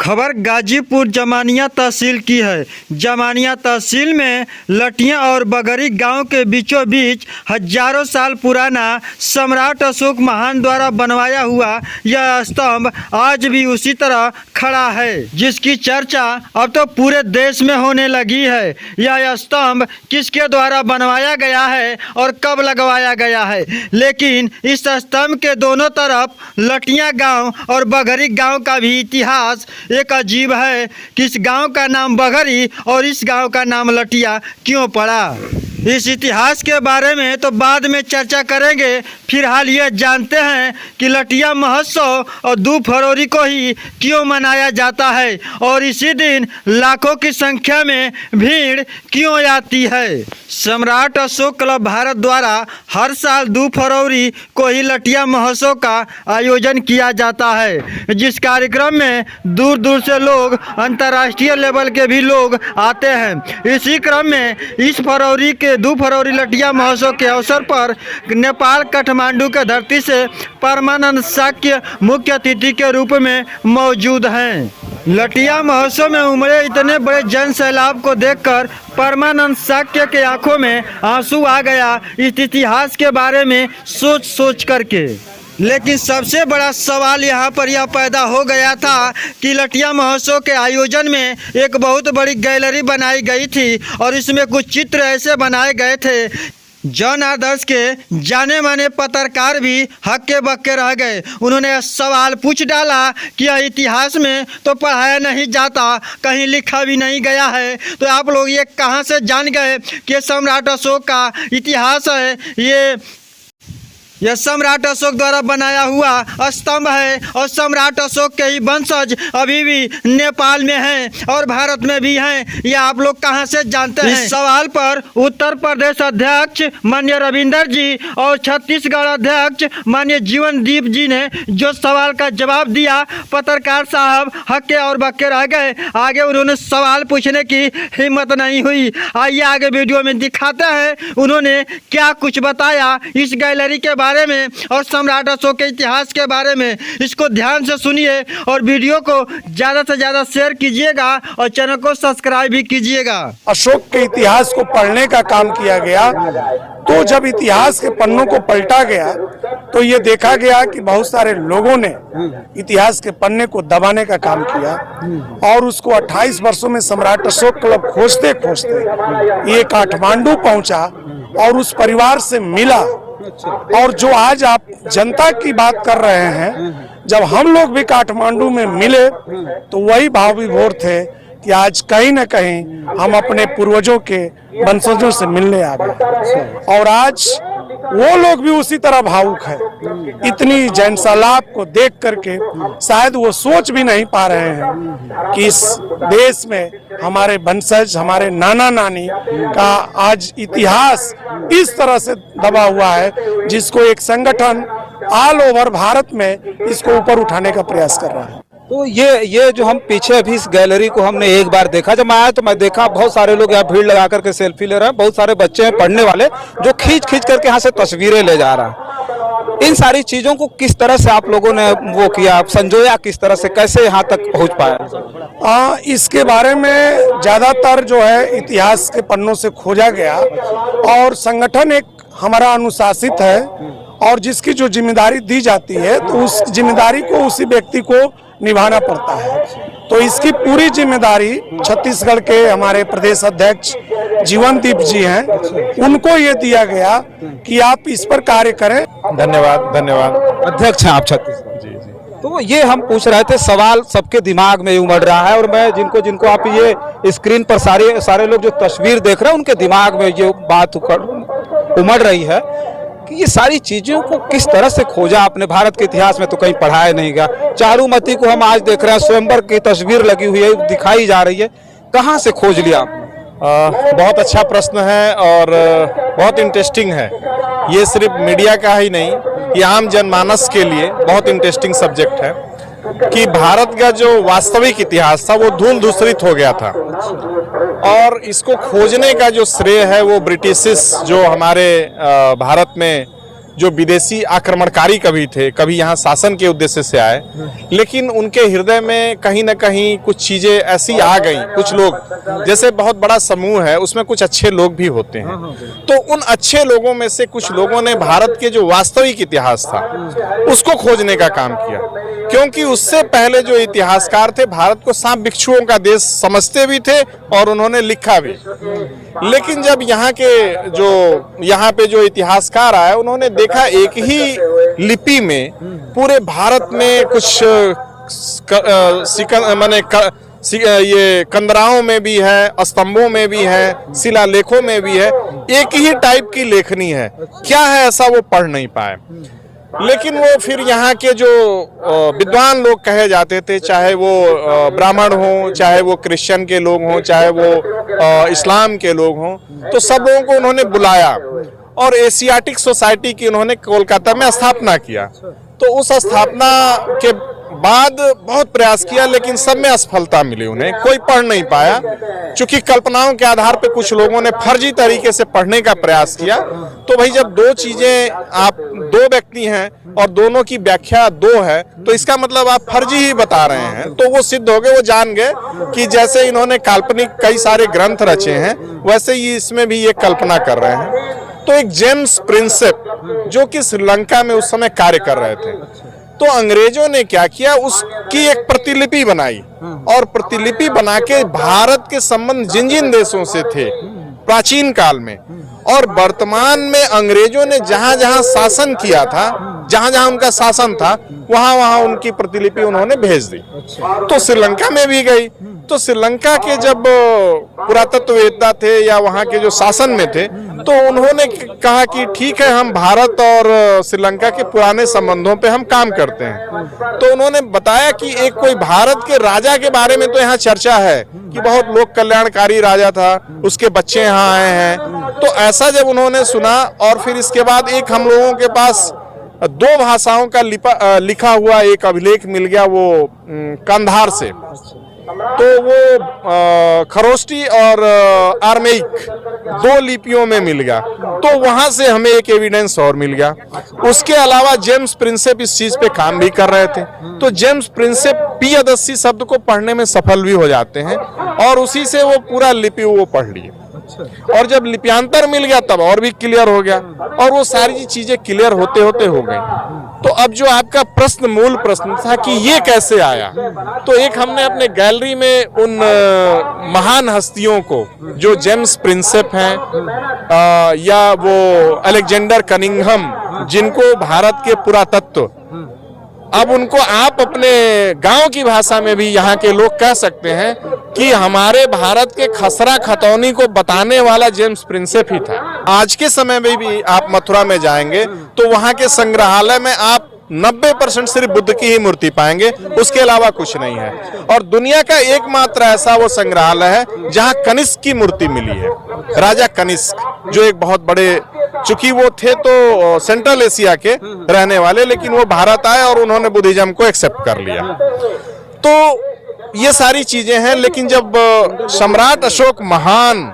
खबर गाजीपुर जमानिया तहसील की है। जमानिया तहसील में लटिया और बगरी गांव के बीचों बीच हजारों साल पुराना सम्राट अशोक महान द्वारा बनवाया हुआ यह स्तंभ आज भी उसी तरह खड़ा है, जिसकी चर्चा अब तो पूरे देश में होने लगी है। यह स्तंभ किसके द्वारा बनवाया गया है और कब लगवाया गया है, लेकिन इस स्तंभ के दोनों तरफ लटिया गांव और बगरी गांव का भी इतिहास एक अजीब है कि इस गांव का नाम बगरी और इस गांव का नाम लटिया क्यों पड़ा। इस इतिहास के बारे में तो बाद में चर्चा करेंगे। फिलहाल ये जानते हैं कि लटिया महोत्सव और 2 फरवरी को ही क्यों मनाया जाता है और इसी दिन लाखों की संख्या में भीड़ क्यों आती है। सम्राट अशोक क्लब भारत द्वारा हर साल 2 फरवरी को ही लटिया महोत्सव का आयोजन किया जाता है, जिस कार्यक्रम में दूर दूर से लोग, अंतर्राष्ट्रीय लेवल के भी लोग आते हैं। इसी क्रम में इस फरवरी के 2 फरवरी लटिया महोत्सव के अवसर पर नेपाल काठमांडू के धरती से परमानंद शाक्य मुख्य अतिथि के रूप में मौजूद हैं। लटिया महोत्सव में उमड़े इतने बड़े जन सैलाब को देखकर परमानंद शाक्य के आंखों में आंसू आ गया इस इतिहास के बारे में सोच करके। लेकिन सबसे बड़ा सवाल यहाँ पर यह पैदा हो गया था कि लटिया महोत्सव के आयोजन में एक बहुत बड़ी गैलरी बनाई गई थी और इसमें कुछ चित्र ऐसे बनाए गए थे। जन आदर्श के जाने माने पत्रकार भी हक्के बक्के रह गए। उन्होंने सवाल पूछ डाला कि यह इतिहास में तो पढ़ाया नहीं जाता, कहीं लिखा भी नहीं गया है, तो आप लोग ये कहाँ से जान गए कि सम्राट अशोक का इतिहास है। यह सम्राट अशोक द्वारा बनाया हुआ स्तंभ है और सम्राट अशोक के ही वंशज अभी भी नेपाल में हैं और भारत में भी हैं। यह आप लोग कहां से जानते हैं? इस सवाल पर उत्तर प्रदेश अध्यक्ष माननीय रविंदर जी और छत्तीसगढ़ अध्यक्ष माननीय जीवनदीप जी ने जो सवाल का जवाब दिया, पत्रकार साहब हक्के और बक्के रह गए। आगे उन्होंने सवाल पूछने की हिम्मत नहीं हुई। आइए आगे वीडियो में दिखाते हैं उन्होंने क्या कुछ बताया इस गैलरी के बारे में और सम्राट अशोक के इतिहास के बारे में। इसको ध्यान से सुनिए और वीडियो को ज्यादा से ज्यादा शेयर कीजिएगा और चैनल को सब्सक्राइब भी कीजिएगा। अशोक के इतिहास को पढ़ने का काम किया गया, तो जब इतिहास के पन्नों को पलटा गया तो ये देखा गया कि बहुत सारे लोगों ने इतिहास के पन्ने को दबाने का काम किया और उसको 28 वर्षों में सम्राट अशोक क्लब खोजते खोजते ये काठमांडू पहुंचा और उस परिवार से मिला। और जो आज आप जनता की बात कर रहे हैं, जब हम लोग भी काठमांडू में मिले तो वही भाव विभोर थे कि आज कहीं न कहीं हम अपने पूर्वजों के वंशजों से मिलने आ गए और आज वो लोग भी उसी तरह भावुक है। इतनी जनसैलाब को देख करके शायद वो सोच भी नहीं पा रहे हैं कि इस देश में हमारे वंशज, हमारे नाना नानी का आज इतिहास इस तरह से दबा हुआ है, जिसको एक संगठन ऑल ओवर भारत में इसको ऊपर उठाने का प्रयास कर रहा है। तो ये जो हम पीछे अभी इस गैलरी को हमने एक बार देखा, जब मैं आया तो मैं देखा बहुत सारे लोग यहाँ भीड़ लगा करके सेल्फी ले रहे हैं। बहुत सारे बच्चे हैं पढ़ने वाले जो खींच करके यहाँ से तस्वीरें ले जा रहा है। इन सारी चीजों को किस तरह से आप लोगों ने वो किया, संजोया किस तरह से, कैसे यहाँ तक पहुँच पाया? इसके बारे में ज्यादातर जो है इतिहास के पन्नों से खोजा गया और संगठन एक हमारा अनुशासित है और जिसकी जो जिम्मेदारी दी जाती है तो उस जिम्मेदारी को उसी व्यक्ति को निभाना पड़ता है। तो इसकी पूरी जिम्मेदारी छत्तीसगढ़ के हमारे प्रदेश अध्यक्ष जीवनदीप जी हैं, उनको ये दिया गया कि आप इस पर कार्य करें। धन्यवाद। अध्यक्ष हैं आप छत्तीसगढ़? जी। तो ये हम पूछ रहे थे, सवाल सबके दिमाग में उमड़ रहा है और मैं जिनको आप ये स्क्रीन पर सारे लोग जो तस्वीर देख रहे हैं उनके दिमाग में ये बात उमड़ रही है कि ये सारी चीजों को किस तरह से खोजा आपने। भारत के इतिहास में तो कहीं पढ़ाया नहीं गया। चारुमती को हम आज देख रहे हैं, स्वयंवर की तस्वीर लगी हुई है, दिखाई जा रही है, कहाँ से खोज लिया? बहुत अच्छा प्रश्न है और बहुत इंटरेस्टिंग है। ये सिर्फ मीडिया का ही नहीं, ये आम जनमानस के लिए बहुत इंटरेस्टिंग सब्जेक्ट है कि भारत का जो वास्तविक इतिहास था वो धूल धूसरित हो गया था और इसको खोजने का जो श्रेय है वो ब्रिटिशिस जो हमारे भारत में जो विदेशी आक्रमणकारी कभी थे, कभी यहाँ शासन के उद्देश्य से आए, लेकिन उनके हृदय में कहीं ना कहीं कुछ चीजें ऐसी आ गई। कुछ लोग, जैसे बहुत बड़ा समूह है, उसमें कुछ अच्छे लोग भी होते हैं, तो उन अच्छे लोगों में से कुछ लोगों ने भारत के जो वास्तविक इतिहास था उसको खोजने का काम किया, क्योंकि उससे पहले जो इतिहासकार थे भारत को सांप बिच्छुओं का देश समझते भी थे और उन्होंने लिखा भी। लेकिन जब यहाँ पे जो इतिहासकार आए, उन्होंने देखा एक ही लिपि में पूरे भारत में कुछ ये कंदराओं में भी है, स्तंभों में भी है, शिलालेखों में भी है, एक ही टाइप की लेखनी है। क्या है ऐसा वो पढ़ नहीं पाए। लेकिन वो फिर यहाँ के जो विद्वान लोग कहे जाते थे, चाहे वो ब्राह्मण हों, चाहे वो क्रिश्चियन के लोग हों, चाहे वो इस्लाम के लोग हों, तो सब लोगों को उन्होंने बुलाया और एशियाटिक सोसाइटी की उन्होंने कोलकाता में स्थापना किया। तो उस स्थापना के बाद बहुत प्रयास किया, लेकिन सब में असफलता मिली उन्हें, कोई पढ़ नहीं पाया। चूंकि कल्पनाओं के आधार पर कुछ लोगों ने फर्जी तरीके से पढ़ने का प्रयास किया, तो भाई जब दो चीजें, आप दो व्यक्ति हैं और दोनों की व्याख्या दो है, तो इसका मतलब आप फर्जी ही बता रहे हैं। तो वो सिद्ध हो गए, वो जान गए कि जैसे इन्होंने काल्पनिक कई सारे ग्रंथ रचे हैं, वैसे ही इसमें भी ये कल्पना कर रहे हैं। तो एक जेम्स प्रिंसेप, जो कि श्रीलंका में उस समय कार्य कर रहे थे, तो अंग्रेजों ने क्या किया, उसकी एक प्रतिलिपि बनाई और प्रतिलिपि बना के भारत के संबंध जिन जिन देशों से थे प्राचीन काल में और वर्तमान में अंग्रेजों ने जहां जहां शासन किया था, जहां जहां उनका शासन था, वहां वहां उनकी प्रतिलिपि उन्होंने भेज दी। तो श्रीलंका में भी गई। तो श्रीलंका के जब पुरातत्ववेत्ता थे या वहां के जो शासन में थे, तो उन्होंने कहा कि ठीक है, हम भारत और श्रीलंका के पुराने संबंधों पे हम काम करते हैं। तो उन्होंने बताया कि एक कोई भारत के राजा के बारे में तो यहाँ चर्चा है कि बहुत लोक कल्याणकारी राजा था, उसके बच्चे यहाँ आए हैं। तो ऐसा जब उन्होंने सुना, और फिर इसके बाद एक हम लोगों के पास दो भाषाओं का लिखा हुआ एक अभिलेख मिल गया, वो कंधार से। तो वो खरोष्टी और आर्मेइक दो लिपियों में मिल गया, तो वहां से हमें एक एविडेंस और मिल गया। उसके अलावा जेम्स प्रिंसेप इस चीज पे काम भी कर रहे थे। तो जेम्स प्रिंसेप पियदस्सी शब्द को पढ़ने में सफल भी हो जाते हैं और उसी से वो पूरा लिपि वो पढ़ लिए। और जब लिप्यांतर मिल गया तब और भी क्लियर हो गया, और वो सारी चीजें क्लियर होते होते हो गई। तो अब जो आपका प्रश्न, मूल प्रश्न था कि ये कैसे आया, तो एक हमने अपने गैलरी में उन महान हस्तियों को, जो जेम्स प्रिंसेप हैं या वो अलेक्जेंडर कनिंघम, जिनको भारत के पुरातत्व, अब उनको आप अपने गांव की भाषा में भी यहाँ के लोग कह सकते हैं कि हमारे भारत के खसरा खतौनी को बताने वाला जेम्स प्रिंसेप ही था। आज के समय में भी आप मथुरा में जाएंगे तो वहाँ के संग्रहालय में आप 90% सिर्फ बुद्ध की ही मूर्ति पाएंगे, उसके अलावा कुछ नहीं है। और दुनिया का एकमात्र ऐसा वो संग्रहालय है जहाँ कनिष्क की मूर्ति मिली है, राजा कनिष्क, जो एक बहुत बड़े, चूंकि वो थे तो सेंट्रल एशिया के रहने वाले, लेकिन वो भारत आए और उन्होंने बुद्धिज्म को एक्सेप्ट कर लिया। तो ये सारी चीजें हैं। लेकिन जब सम्राट अशोक महान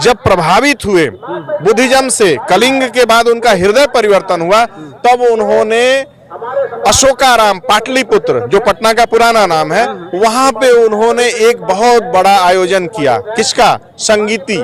जब प्रभावित हुए बुद्धिज्म से, कलिंग के बाद उनका हृदय परिवर्तन हुआ, तब उन्होंने अशोकाराम, पाटलिपुत्र, जो पटना का पुराना नाम है, वहां पे उन्होंने एक बहुत बड़ा आयोजन किया। किसका? संगीति।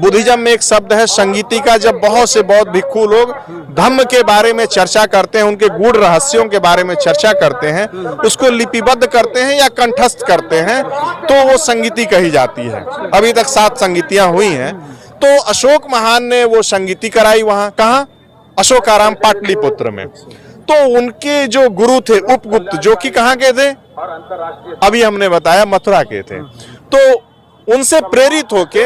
बुद्धिज्म में एक शब्द है संगीति का। जब बहुत से बौद्ध भिक्षु लोग धम्म के बारे में चर्चा करते हैं, उनके गूढ़ रहस्यों के बारे में चर्चा करते हैं, उसको लिपिबद्ध करते हैं या कंठस्थ करते हैं, तो वो संगीति कही जाती है। अभी तक 7 संगीतियां हुई हैं। तो अशोक महान ने वो संगीति कराई वहां, कहाँ? अशोकाराम, पाटलिपुत्र में। तो उनके जो गुरु थे उपगुप्त, जो कि कहाँ के थे? अभी हमने बताया मथुरा के थे। तो उनसे प्रेरित होके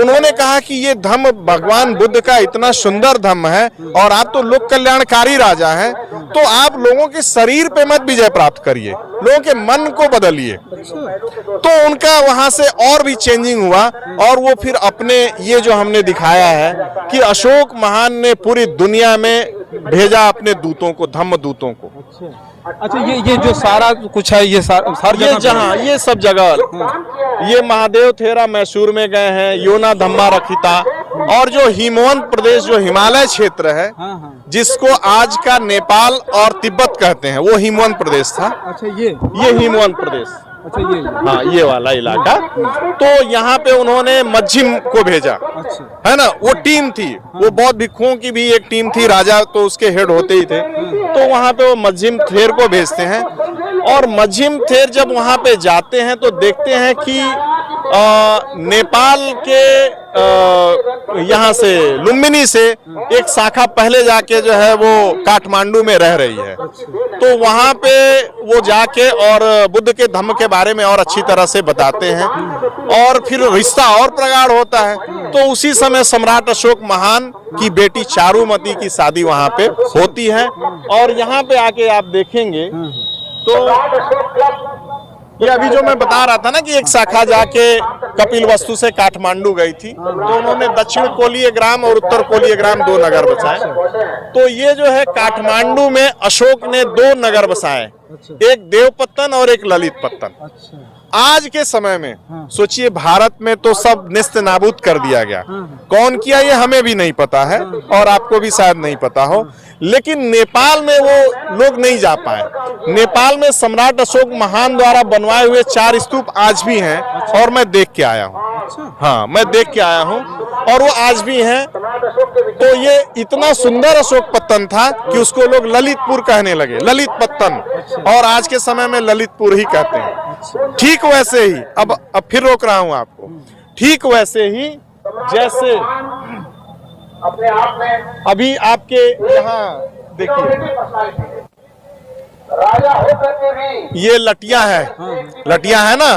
उन्होंने कहा कि ये धम्म भगवान बुद्ध का इतना सुंदर धम्म है और आप तो लोक कल्याणकारी राजा हैं, तो आप लोगों के शरीर पे मत विजय प्राप्त करिए, लोगों के मन को बदलिए। तो उनका वहां से और भी चेंजिंग हुआ और वो फिर अपने ये जो हमने दिखाया है कि अशोक महान ने पूरी दुनिया में भेजा अपने दूतों को, धम्म दूतों को। अच्छा, ये जो सारा कुछ है ये हर ये जगह जहाँ ये सब जगह, ये महादेव थेरा मैसूर में गए हैं, योना धम्मा रखिता, और जो हिमवंत प्रदेश जो हिमालय क्षेत्र है, जिसको आज का नेपाल और तिब्बत कहते हैं, वो हिमवंत प्रदेश था। अच्छा, ये हिमवंत प्रदेश, अच्छा, ये हाँ ये वाला इलाका। तो यहाँ पे उन्होंने मज्जिम को भेजा, अच्छा, है ना। वो टीम थी, वो बौद्ध भिक्षुओं की भी एक टीम थी, राजा तो उसके हेड होते ही थे। तो वहाँ पे वो मज्जिम थेर को भेजते हैं, और मज्जिम थेर जब वहाँ पे जाते हैं तो देखते हैं कि नेपाल के यहाँ से लुम्बिनी से एक शाखा पहले जाके जो है वो काठमांडू में रह रही है। तो वहाँ पे वो जाके और बुद्ध के धम्म के बारे में और अच्छी तरह से बताते हैं, और फिर रिश्ता और प्रगाढ़ होता है। तो उसी समय सम्राट अशोक महान की बेटी चारुमती की शादी वहाँ पे होती है। और यहाँ पे आके आप देखेंगे तो ये अभी जो मैं बता रहा था ना कि एक शाखा जाके कपिल वस्तु से काठमांडू गई थी, तो उन्होंने दक्षिण कोलीय ग्राम और उत्तर कोलीय ग्राम 2 नगर बसाए। तो ये जो है काठमांडू में अशोक ने 2 नगर बसाए, एक देवपत्तन और एक ललित पत्तन। आज के समय में सोचिए, भारत में तो सब नेस्त नाबूद कर दिया गया। कौन किया ये हमें भी नहीं पता है, और आपको भी शायद नहीं पता हो। लेकिन नेपाल में वो लोग नहीं जा पाए। नेपाल में सम्राट अशोक महान द्वारा बनवाए हुए 4 स्तूप आज भी हैं, और मैं देख के आया हूँ। हाँ, मैं देख के आया हूँ, और वो आज भी हैं। तो ये इतना सुंदर अशोक पत्तन था कि उसको लोग ललितपुर कहने लगे, ललित पत्तन, और आज के समय में ललितपुर ही कहते हैं। ठीक वैसे ही, अब फिर रोक रहा हूँ आपको, ठीक वैसे ही जैसे अभी आपके यहाँ देखिए, ये लटिया है, लटिया है ना।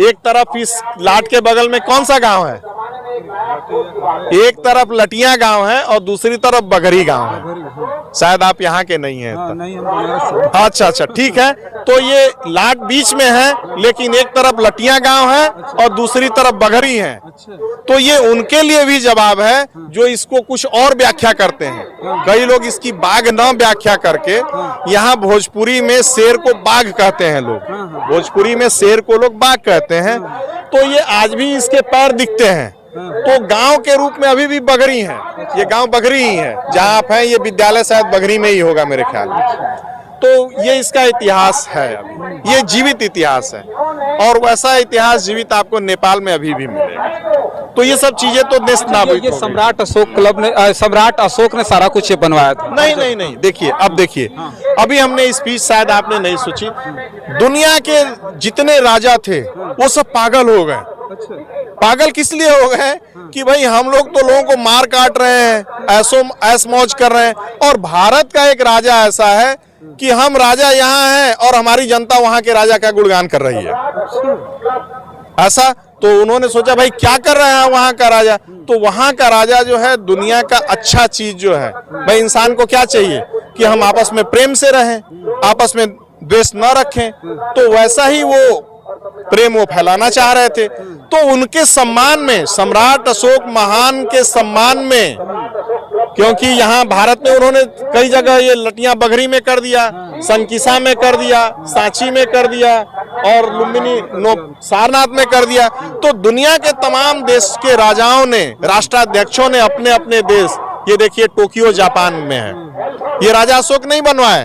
एक तरफ इस लाट के बगल में कौन सा गांव है? एक तरफ लटिया गांव है और दूसरी तरफ बगरी गांव है। शायद आप यहाँ के नहीं हैं। अच्छा अच्छा, ठीक है। तो ये लाट बीच में है, लेकिन एक तरफ लटिया गांव है और दूसरी तरफ बगरी है। तो ये उनके लिए भी जवाब है जो इसको कुछ और व्याख्या करते हैं। कई लोग इसकी बाघ न व्याख्या करके, यहाँ भोजपुरी में शेर को बाघ कहते हैं लोग, भोजपुरी में शेर को लोग बाघ कहते हैं। तो ये आज भी इसके पैर दिखते हैं। तो गांव के रूप में अभी भी बगरी है, ये गांव बगरी ही है। जहां आप हैं, ये विद्यालय शायद बगरी में ही होगा मेरे ख्याल में। तो ये इसका इतिहास है, अभी ये जीवित इतिहास है, और वैसा इतिहास जीवित आपको नेपाल में अभी भी मिलेगा। तो ये सब चीजें तो नेस्त नाबूद। ये सम्राट अशोक क्लब ने, सम्राट अशोक ने सारा कुछ ये बनवाया था। नहीं नहीं नहीं, देखिए, अब देखिए, अभी हमने स्पीच शायद आपने नहीं सोची। दुनिया के जितने राजा थे वो सब पागल हो गए। पागल किस लिए हो गए कि भाई हम लोग तो लोगों को मार काट रहे हैं, ऐस मौज कर रहे हैं, और भारत का एक राजा ऐसा है कि हम राजा यहाँ हैं और हमारी जनता वहां के राजा का गुणगान कर रही है। ऐसा तो उन्होंने सोचा भाई क्या कर रहे हैं वहां का राजा। तो वहां का राजा जो है दुनिया का अच्छा चीज जो है, भाई इंसान को क्या चाहिए कि हम आपस में प्रेम से रहें, आपस में द्वेष न रखें। तो वैसा ही वो प्रेम वो फैलाना चाह रहे थे। तो उनके सम्मान में, सम्राट अशोक महान के सम्मान में, क्योंकि यहाँ भारत में उन्होंने कई जगह ये लटियां बगरी में कर दिया, संकिसा में कर दिया, सांची में कर दिया, और लुम्बिनी सारनाथ में कर दिया। तो दुनिया के तमाम देश के राजाओं ने, राष्ट्राध्यक्षों ने अपने अपने देश, ये देखिए टोक्यो जापान में है, ये राजा अशोक नहीं बनवाए,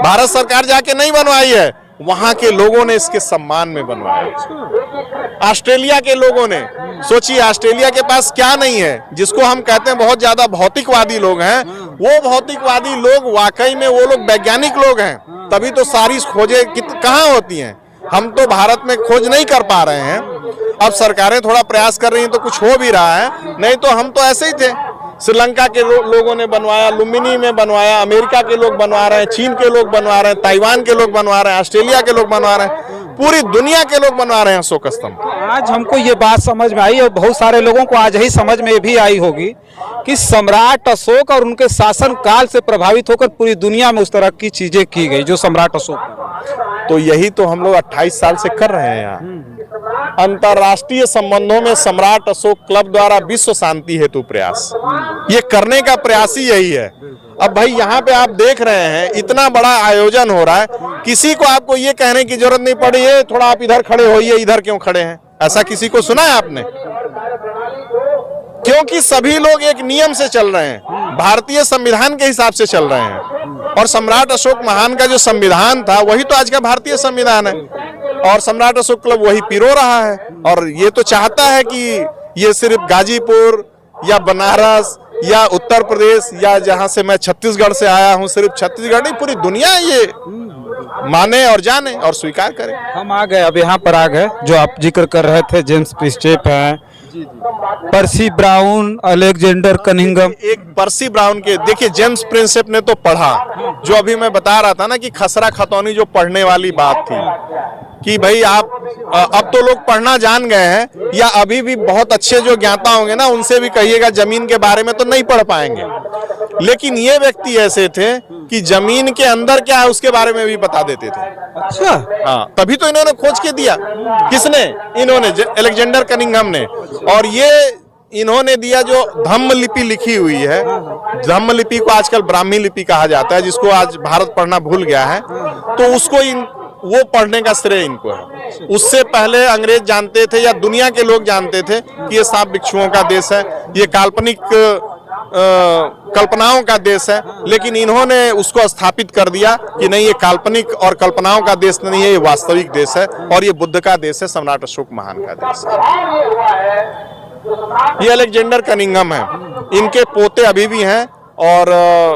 भारत सरकार जाके नहीं बनवाई है, वहां के लोगों ने इसके सम्मान में बनवाया। ऑस्ट्रेलिया के लोगों ने, सोचिए ऑस्ट्रेलिया के पास क्या नहीं है, जिसको हम कहते हैं बहुत ज्यादा भौतिकवादी लोग हैं, वो भौतिकवादी लोग वाकई में वो लोग वैज्ञानिक लोग हैं, तभी तो सारी खोजें कहाँ होती हैं। हम तो भारत में खोज नहीं कर पा रहे हैं। अब सरकारें थोड़ा प्रयास कर रही हैं तो कुछ हो भी रहा है, नहीं तो हम तो ऐसे ही थे। श्रीलंका के लोगों ने बनवाया, लुम्बिनी में बनवाया, अमेरिका के लोग बनवा रहे हैं, चीन के लोग बनवा रहे हैं, ताइवान के लोग बनवा रहे हैं, ऑस्ट्रेलिया के लोग बनवा रहे हैं, पूरी दुनिया के लोग बनवा रहे हैं अशोक स्तंभ। आज हमको ये बात समझ में आई, और बहुत सारे लोगों को आज ही समझ में भी आई होगी कि सम्राट अशोक और उनके शासन काल से प्रभावित होकर पूरी दुनिया में उस तरह की चीजें की गई जो सम्राट अशोक। तो यही तो हम लोग 28 साल से कर रहे हैं यहाँ। अंतर्राष्ट्रीय संबंधों में सम्राट अशोक क्लब द्वारा विश्व शांति हेतु प्रयास, ये करने का प्रयास ही यही है। अब भाई यहाँ पे आप देख रहे हैं इतना बड़ा आयोजन हो रहा है, किसी को आपको ये कहने की जरूरत नहीं पड़ी है थोड़ा आप इधर खड़े होइए, इधर क्यों खड़े हैं, ऐसा किसी को सुना है आपने? क्योंकि सभी लोग एक नियम से चल रहे हैं, भारतीय संविधान के हिसाब से चल रहे हैं। और सम्राट अशोक महान का जो संविधान था वही तो आज का भारतीय संविधान है, और सम्राट अशोक क्लब वही पिरो रहा है। और ये तो चाहता है कि ये सिर्फ गाजीपुर या बनारस या उत्तर प्रदेश या जहां से मैं छत्तीसगढ़ से आया हूं, सिर्फ छत्तीसगढ़ नहीं पूरी दुनिया ये माने और जाने और स्वीकार करे। हम आ गए, अब यहाँ पर आ गए, जो आप जिक्र कर रहे थे, जेम्स प्रिस्टेप हैं, पर्सी ब्राउन, अलेक्जेंडर कनिंघम। एक पर्सी ब्राउन के देखिए, जेम्स प्रिंसेप ने तो पढ़ा, जो अभी मैं बता रहा था ना कि खसरा खतौनी जो पढ़ने वाली बात थी कि भाई आप अब तो लोग पढ़ना जान गए हैं, या अभी भी बहुत अच्छे जो ज्ञाता होंगे ना उनसे भी कहिएगा जमीन के बारे में तो नहीं पढ़ पाएंगे, लेकिन ये व्यक्ति ऐसे थे कि जमीन के अंदर क्या है उसके बारे में भी बता देते थे। अच्छा, हाँ, तभी तो इन्होंने खोज के दिया। किसने? इन्होंने, अलेक्जेंडर कनिंघम ने। और ये इन्होंने दिया जो धम्म लिपि लिखी हुई है, धम्म लिपि को आजकल ब्राह्मी लिपि कहा जाता है, जिसको आज भारत पढ़ना भूल गया है, तो उसको वो पढ़ने का श्रेय इनको है। उससे पहले अंग्रेज जानते थे या दुनिया के लोग जानते थे कि ये सांप बिच्छुओं का देश है, ये काल्पनिक कल्पनाओं का देश है, लेकिन इन्होंने उसको स्थापित कर दिया कि नहीं, ये काल्पनिक और कल्पनाओं का देश नहीं है, ये वास्तविक देश है और ये बुद्ध का देश है, सम्राट अशोक महान का देश है। ये अलेक्जेंडर कनिंघम है, इनके पोते अभी भी हैं और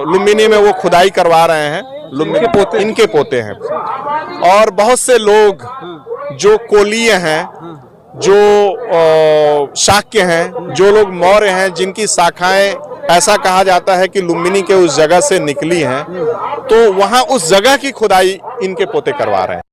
लुम्बिनी में वो खुदाई करवा रहे हैं। इनके पोते हैं। और बहुत से लोग जो कोलीय हैं, जो शाक्य हैं, जो लोग मौर्य हैं, जिनकी शाखाएं ऐसा कहा जाता है कि लुम्बिनी के उस जगह से निकली हैं, तो वहां उस जगह की खुदाई इनके पोते करवा रहे हैं।